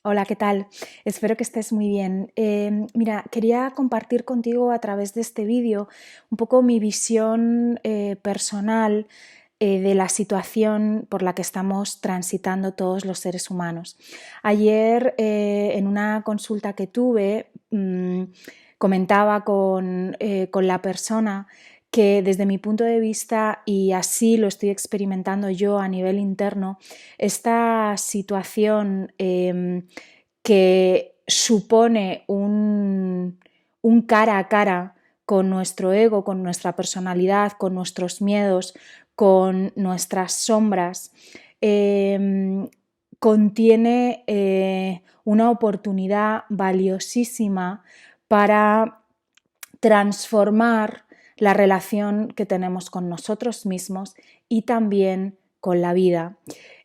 Hola, ¿qué tal? Espero que estés muy bien. Mira, quería compartir contigo a través de este vídeo un poco mi visión personal de la situación por la que estamos transitando todos los seres humanos. Ayer, en una consulta que tuve, comentaba con la persona que desde mi punto de vista, y así lo estoy experimentando yo a nivel interno, esta situación que supone un cara a cara con nuestro ego, con nuestra personalidad, con nuestros miedos, con nuestras sombras, contiene una oportunidad valiosísima para transformar la relación que tenemos con nosotros mismos y también con la vida.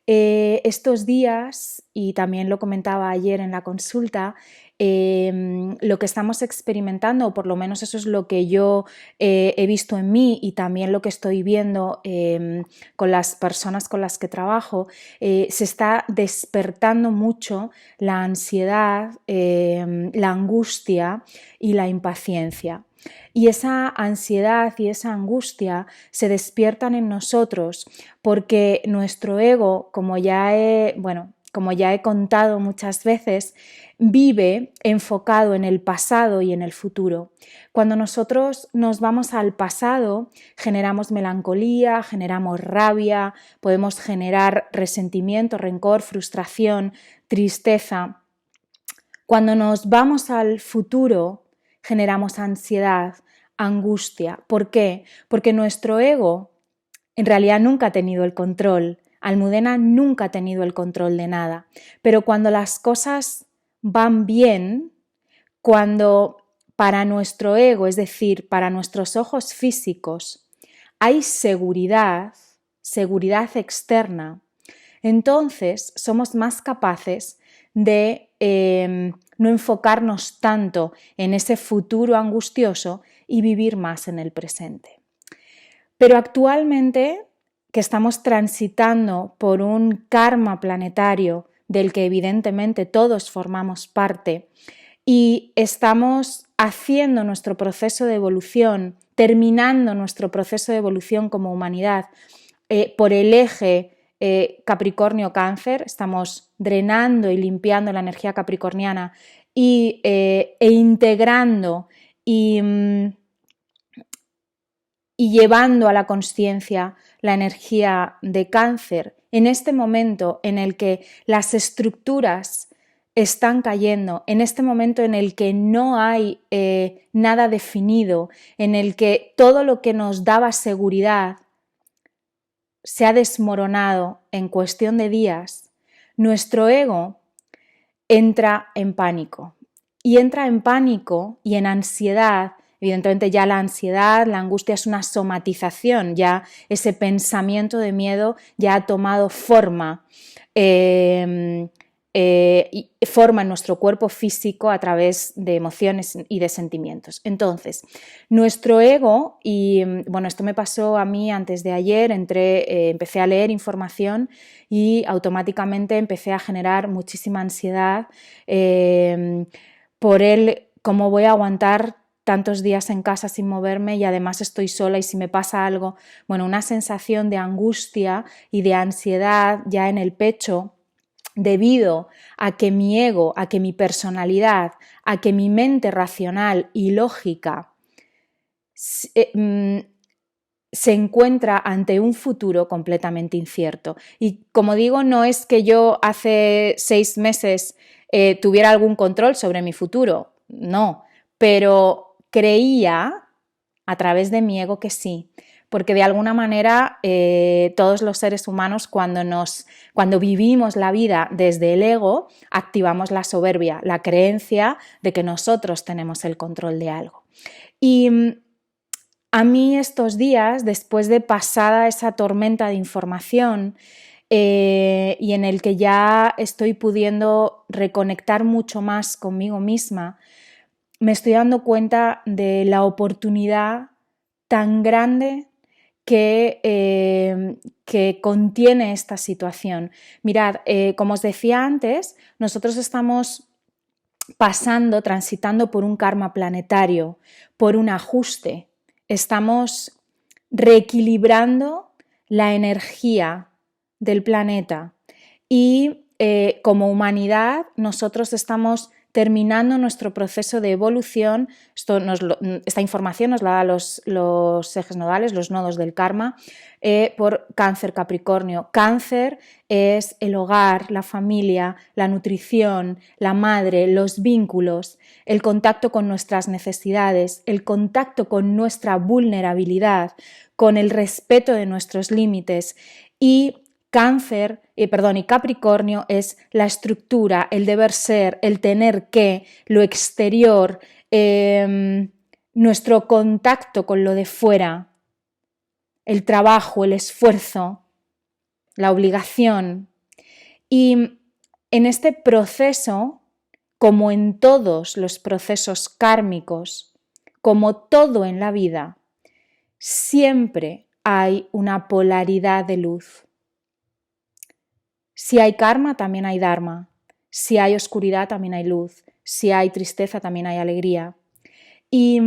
Estos días, y también lo comentaba ayer en la consulta, lo que estamos experimentando, o por lo menos eso es lo que yo he visto en mí y también lo que estoy viendo con las personas con las que trabajo, se está despertando mucho la ansiedad, la angustia y la impaciencia. Y esa ansiedad y esa angustia se despiertan en nosotros porque nuestro ego, como ya he contado muchas veces, vive enfocado en el pasado y en el futuro. Cuando nosotros nos vamos al pasado, generamos melancolía, generamos rabia, podemos generar resentimiento, rencor, frustración, tristeza. Cuando nos vamos al futuro, generamos ansiedad, angustia. ¿Por qué? Porque nuestro ego en realidad nunca ha tenido el control. Almudena nunca ha tenido el control de nada. Pero cuando las cosas van bien, cuando para nuestro ego, es decir, para nuestros ojos físicos, hay seguridad externa, entonces somos más capaces de no enfocarnos tanto en ese futuro angustioso y vivir más en el presente. Pero actualmente, que estamos transitando por un karma planetario del que evidentemente todos formamos parte y estamos haciendo nuestro proceso de evolución, terminando nuestro proceso de evolución como humanidad por el eje Capricornio-Cáncer, estamos drenando y limpiando la energía capricorniana e integrando y llevando a la consciencia la energía de Cáncer en este momento en el que las estructuras están cayendo, en este momento en el que no hay nada definido, en el que todo lo que nos daba seguridad se ha desmoronado en cuestión de días, nuestro ego entra en pánico. Y entra en pánico y en ansiedad. Evidentemente ya la ansiedad, la angustia es una somatización, ya ese pensamiento de miedo ya ha tomado forma, forma en nuestro cuerpo físico a través de emociones y de sentimientos. Entonces, nuestro ego, y bueno, esto me pasó a mí antes de ayer, empecé a leer información y automáticamente empecé a generar muchísima ansiedad por cómo voy a aguantar tantos días en casa sin moverme y además estoy sola y si me pasa algo, bueno, una sensación de angustia y de ansiedad ya en el pecho debido a que mi ego, a que mi personalidad, a que mi mente racional y lógica se encuentra ante un futuro completamente incierto. Y como digo, no es que yo hace 6 meses tuviera algún control sobre mi futuro, no, pero creía a través de mi ego que sí, porque de alguna manera todos los seres humanos cuando vivimos la vida desde el ego, activamos la soberbia, la creencia de que nosotros tenemos el control de algo. Y a mí estos días, después de pasada esa tormenta de información y en el que ya estoy pudiendo reconectar mucho más conmigo misma, me estoy dando cuenta de la oportunidad tan grande que contiene esta situación. Mirad, como os decía antes, nosotros estamos transitando por un karma planetario, por un ajuste. Estamos reequilibrando la energía del planeta y como humanidad nosotros estamos terminando nuestro proceso de evolución. Esta información nos la da los ejes nodales, los nodos del karma, por Cáncer Capricornio. Cáncer es el hogar, la familia, la nutrición, la madre, los vínculos, el contacto con nuestras necesidades, el contacto con nuestra vulnerabilidad, con el respeto de nuestros límites. Y Capricornio es la estructura, el deber ser, el tener que, lo exterior, nuestro contacto con lo de fuera, el trabajo, el esfuerzo, la obligación. Y en este proceso, como en todos los procesos kármicos, como todo en la vida, siempre hay una polaridad de luz. Si hay karma, también hay dharma. Si hay oscuridad, también hay luz. Si hay tristeza, también hay alegría. Y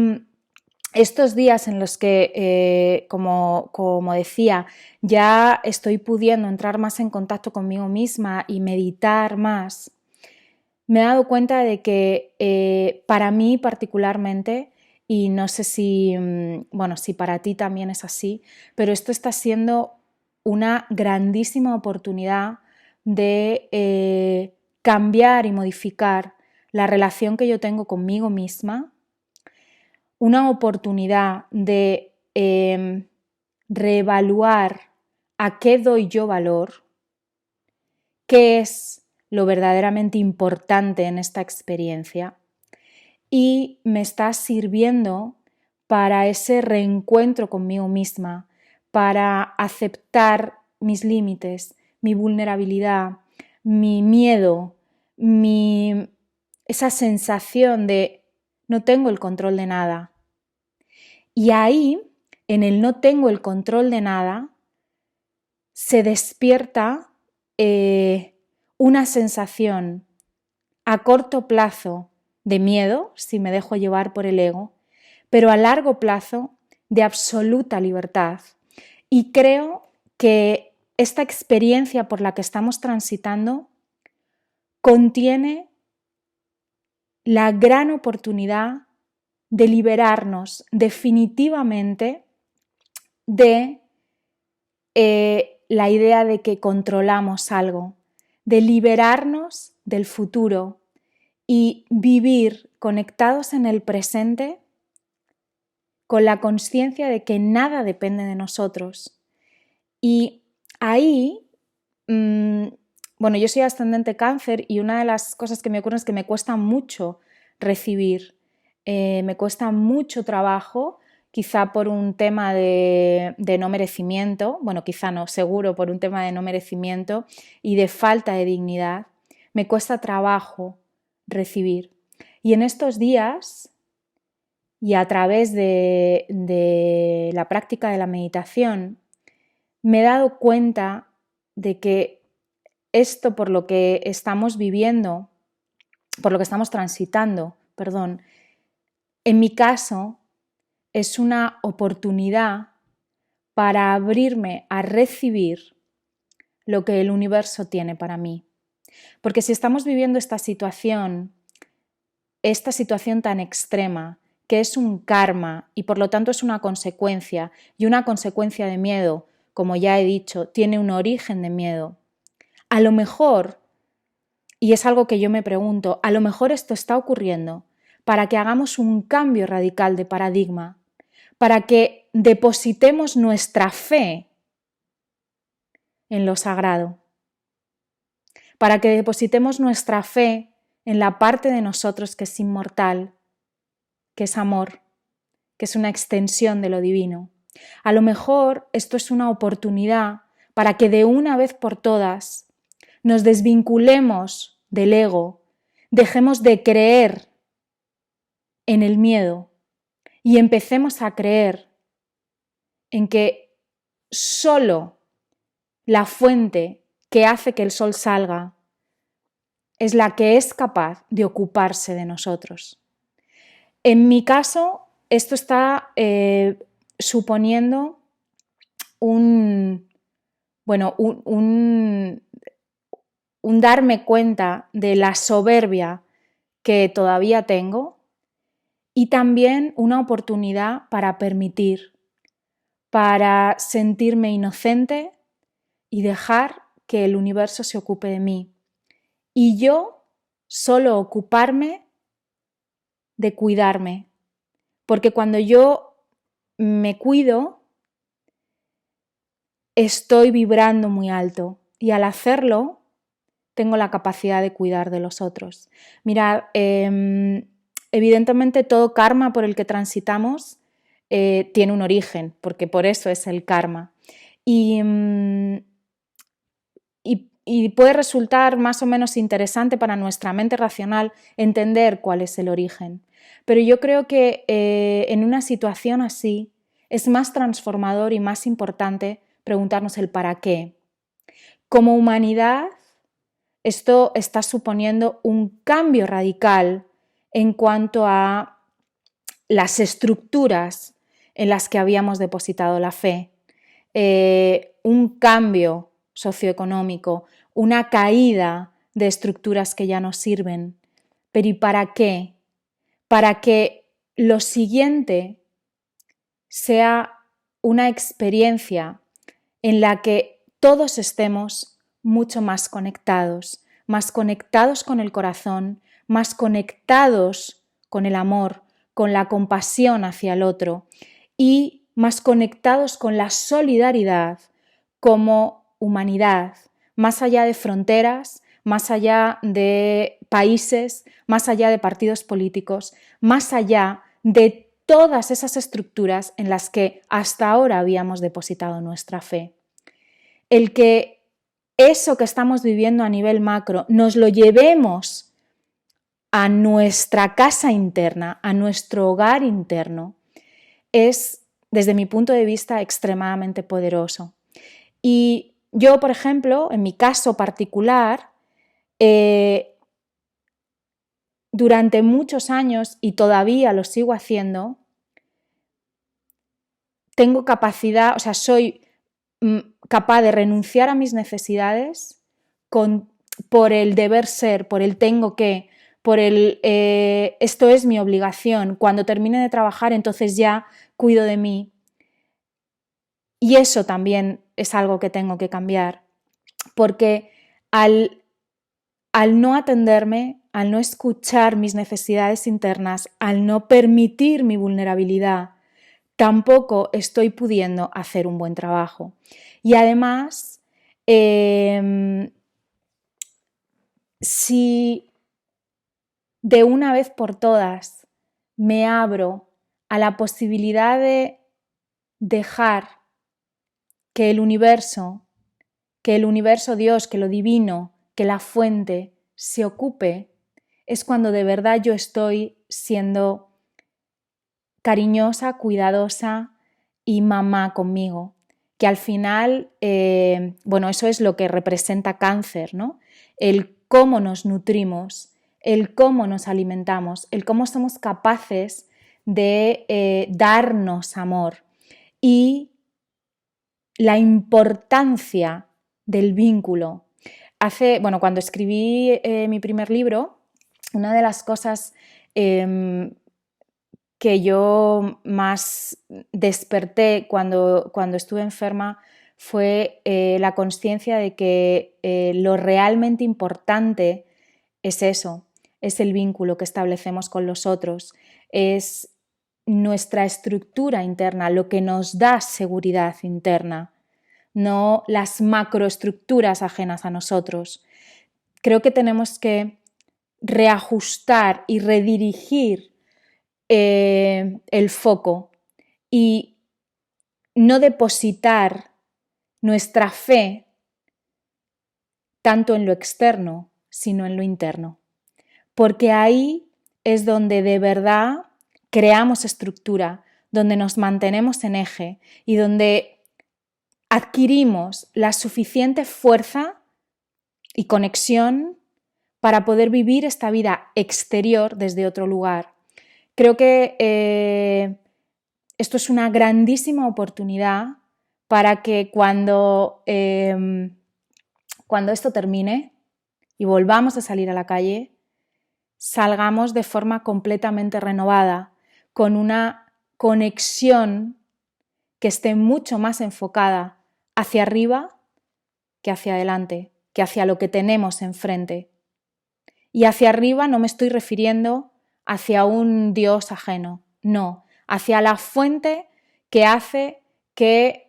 estos días en los que, como decía, ya estoy pudiendo entrar más en contacto conmigo misma y meditar más, me he dado cuenta de que para mí particularmente, y no sé si para ti también es así, pero esto está siendo una grandísima oportunidad de cambiar y modificar la relación que yo tengo conmigo misma, una oportunidad de reevaluar a qué doy yo valor, qué es lo verdaderamente importante en esta experiencia, y me está sirviendo para ese reencuentro conmigo misma, para aceptar mis límites, mi vulnerabilidad, mi miedo, esa sensación de no tengo el control de nada. Y ahí, en el no tengo el control de nada, se despierta una sensación a corto plazo de miedo, si me dejo llevar por el ego, pero a largo plazo de absoluta libertad. Y creo que esta experiencia por la que estamos transitando contiene la gran oportunidad de liberarnos definitivamente de la idea de que controlamos algo, de liberarnos del futuro y vivir conectados en el presente con la conciencia de que nada depende de nosotros. Y ahí, yo soy ascendente Cáncer y una de las cosas que me ocurren es que me cuesta mucho recibir, me cuesta mucho trabajo, quizá por un tema de no merecimiento, quizá no, seguro por un tema de no merecimiento y de falta de dignidad, me cuesta trabajo recibir. Y en estos días, y a través de la práctica de la meditación, me he dado cuenta de que esto por lo que estamos viviendo, por lo que estamos transitando, en mi caso es una oportunidad para abrirme a recibir lo que el universo tiene para mí. Porque si estamos viviendo esta situación tan extrema, que es un karma y por lo tanto es una consecuencia, y una consecuencia de miedo, como ya he dicho, tiene un origen de miedo. A lo mejor, y es algo que yo me pregunto, a lo mejor esto está ocurriendo para que hagamos un cambio radical de paradigma, para que depositemos nuestra fe en lo sagrado, para que depositemos nuestra fe en la parte de nosotros que es inmortal, que es amor, que es una extensión de lo divino. A lo mejor esto es una oportunidad para que de una vez por todas nos desvinculemos del ego, dejemos de creer en el miedo y empecemos a creer en que solo la fuente que hace que el sol salga es la que es capaz de ocuparse de nosotros. En mi caso, esto está suponiendo un darme cuenta de la soberbia que todavía tengo y también una oportunidad para permitir, para sentirme inocente y dejar que el universo se ocupe de mí. Y yo solo ocuparme de cuidarme, porque cuando yo me cuido, estoy vibrando muy alto y al hacerlo tengo la capacidad de cuidar de los otros. Mirad, evidentemente todo karma por el que transitamos tiene un origen, porque por eso es el karma. Y puede resultar más o menos interesante para nuestra mente racional entender cuál es el origen. Pero yo creo que en una situación así es más transformador y más importante preguntarnos el para qué. Como humanidad, esto está suponiendo un cambio radical en cuanto a las estructuras en las que habíamos depositado la fe. Un cambio socioeconómico, una caída de estructuras que ya no sirven. ¿Pero y para qué? Para que lo siguiente sea una experiencia en la que todos estemos mucho más conectados con el corazón, más conectados con el amor, con la compasión hacia el otro y más conectados con la solidaridad como humanidad, más allá de fronteras, más allá de países, más allá de partidos políticos, más allá de todas esas estructuras en las que hasta ahora habíamos depositado nuestra fe. El que eso que estamos viviendo a nivel macro nos lo llevemos a nuestra casa interna, a nuestro hogar interno, es, desde mi punto de vista, extremadamente poderoso. Y yo, por ejemplo, en mi caso particular, durante muchos años, y todavía lo sigo haciendo, tengo capacidad, o sea, soy capaz de renunciar a mis necesidades por el deber ser, por el tengo que, por el esto es mi obligación, cuando termine de trabajar entonces ya cuido de mí. Y eso también es algo que tengo que cambiar, porque al no atenderme, al no escuchar mis necesidades internas, al no permitir mi vulnerabilidad, tampoco estoy pudiendo hacer un buen trabajo. Y además, si de una vez por todas me abro a la posibilidad de dejar que el universo Dios, que lo divino, que la fuente se ocupe, es cuando de verdad yo estoy siendo cariñosa, cuidadosa y mamá conmigo, que al final, eso es lo que representa cáncer, ¿no? El cómo nos nutrimos, el cómo nos alimentamos, el cómo somos capaces de darnos amor y la importancia del vínculo. Cuando escribí mi primer libro, una de las cosas que yo más desperté cuando estuve enferma fue la consciencia de que lo realmente importante es eso, es el vínculo que establecemos con los otros, es nuestra estructura interna, lo que nos da seguridad interna, no las macroestructuras ajenas a nosotros. Creo que tenemos que reajustar y redirigir el foco y no depositar nuestra fe tanto en lo externo, sino en lo interno. Porque ahí es donde de verdad creamos estructura, donde nos mantenemos en eje y donde adquirimos la suficiente fuerza y conexión para poder vivir esta vida exterior desde otro lugar. Creo que esto es una grandísima oportunidad para que cuando esto termine y volvamos a salir a la calle, salgamos de forma completamente renovada, con una conexión que esté mucho más enfocada hacia arriba que hacia adelante, que hacia lo que tenemos enfrente. Y hacia arriba no me estoy refiriendo hacia un Dios ajeno, no, hacia la fuente que hace que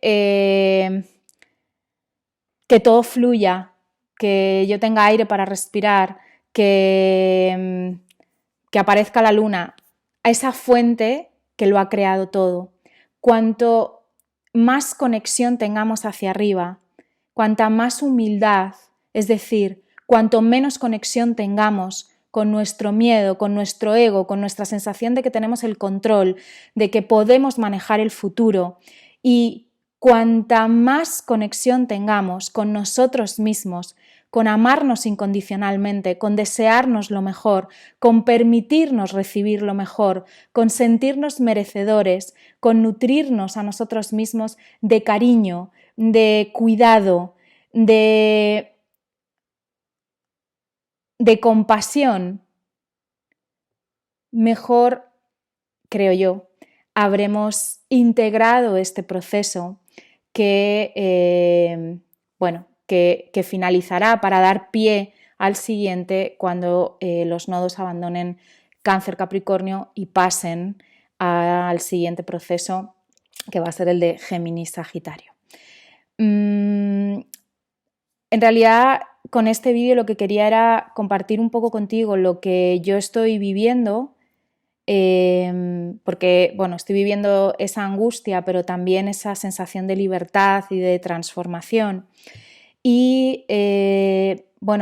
todo fluya, que yo tenga aire para respirar, que aparezca la luna, a esa fuente que lo ha creado todo. Cuanto más conexión tengamos hacia arriba, cuanta más humildad, es decir, cuanto menos conexión tengamos con nuestro miedo, con nuestro ego, con nuestra sensación de que tenemos el control, de que podemos manejar el futuro, y cuanta más conexión tengamos con nosotros mismos, con amarnos incondicionalmente, con desearnos lo mejor, con permitirnos recibir lo mejor, con sentirnos merecedores, con nutrirnos a nosotros mismos de cariño, de cuidado, de compasión, mejor, creo yo, habremos integrado este proceso que finalizará para dar pie al siguiente cuando los nodos abandonen Cáncer Capricornio y pasen al siguiente proceso, que va a ser el de Géminis Sagitario. En realidad, con este vídeo lo que quería era compartir un poco contigo lo que yo estoy viviendo, porque estoy viviendo esa angustia, pero también esa sensación de libertad y de transformación. Y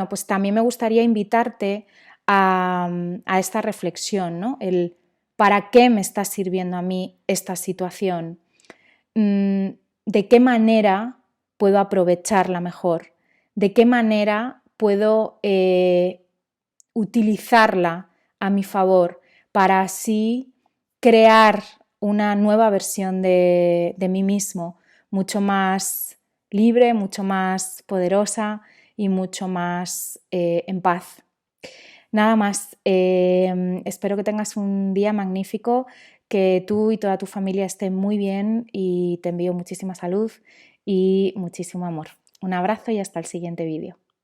pues también me gustaría invitarte a esta reflexión, ¿no? El ¿para qué me está sirviendo a mí esta situación? ¿De qué manera puedo aprovecharla mejor? ¿De qué manera puedo utilizarla a mi favor para así crear una nueva versión de mí mismo, mucho más libre, mucho más poderosa y mucho más en paz? Nada más, espero que tengas un día magnífico, que tú y toda tu familia estén muy bien, y te envío muchísima salud y muchísimo amor. Un abrazo y hasta el siguiente vídeo.